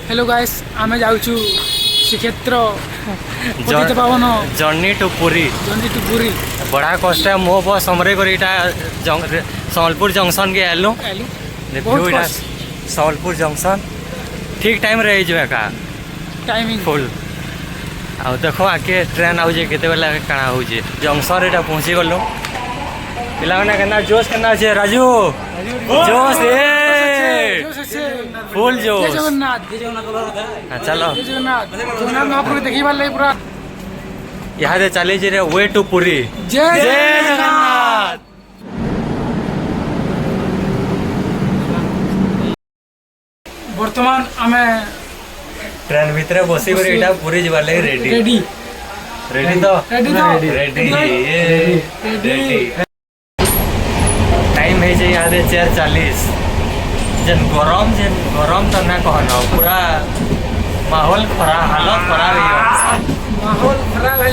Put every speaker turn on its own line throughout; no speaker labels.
Hello guys आमे जाउछु श्रीक्षेत्र पतित पावन
जर्नी टू पुरी बड़ा कष्ट है मो बस हमरे कर संबलपुर जंक्शन के आलू देखियो इटा संबलपुर जंक्शन ठीक टाइम रही जो का
टाइमिंग
फुल आ देखो आके ट्रेन आउ जे केते बेला काना हो जे जंक्शन एटा पहुंची गलो पिला माने केना जोश केना छे राजू जोश फुल जोश
जगन्नाथ
चलो
जगन्नाथ महाप्रभु देखी वाले पूरा
यहाँ से चली जे वे टू पुरी
जय
जगन्नाथ।
वर्तमान आमे
ट्रेन भीतर बसी कर एटा पुरी जीवा ले रेडी
रेडी
रेडी तो
रेडी
रेडी टाइम है जे यहाँ से 4:40 जन गरम तो ना कहना पूरा माहौल खराब हालत खराब है
माहौल खराब है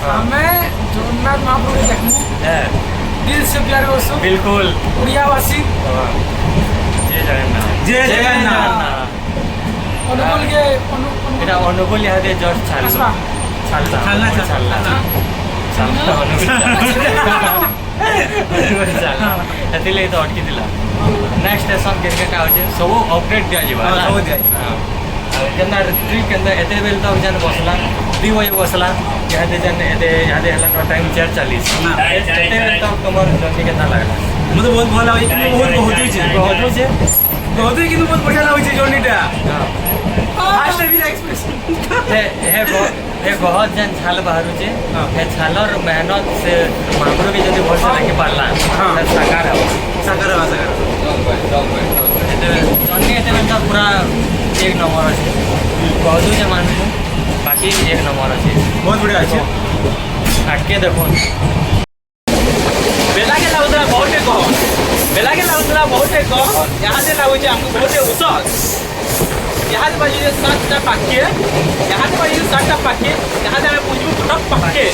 हमें जगन्नाथ महाप्रभु देखमु दिल से प्यार करसु
बिल्कुल
उड़ियावासी
जय जगन्नाथ जय जगन्नाथ
अनुकूल के
এটা অনুকূল ইহাতে জর্জ ছাড়লা ସେଥିଲାଗି ତ ଅଟକି ଥିଲା ନେକ୍ସଟ ଷ୍ଟେସନ କେତେ କାଉଛି ସବୁ ଅପଡେଟ୍ ଦିଆଯିବା କେନ୍ତା ଟ୍ରିପ୍ କେନ୍ତା ଏତେ ବେଲେ ତ ଯେନ୍ ବସଲା 2 ବଜେ ବସଲା ଇହାଦେ ଯେନ୍ ଇହାଦେ ହେଲା ଟାଇମ୍ 4:40 ଏତେ ବେଲେ ତ ତମର ଜର୍ନି କେନ୍ତା ଲାଗଲା
मुझे बहुत भल लगे बहुत ही बहुत बढ़िया लगे जर्नीटा फास्ट भी एक्सप्रेस
हे बहुत जन छाल बाहर छे हे छालर मेहनत से महाप्रभु के जदी भल से रखी पारला साकार जर्नी एते तो पूरा एक नंबर अच्छे बहुत जे मानू बाकी एक नंबर अच्छे
बहुत बढ़िया अच्छे
आटके देखो
बेला के लाउतला बहुते कह यहाँ से लाउचे हमको बहुते उसस यहाँ से बाजी 7टा पाके यहाँ से बाजी 7टा पाके यहाँ से हमें पूछबू टप पाके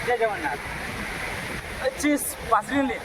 जय जगन्नाथ अच्छी पासली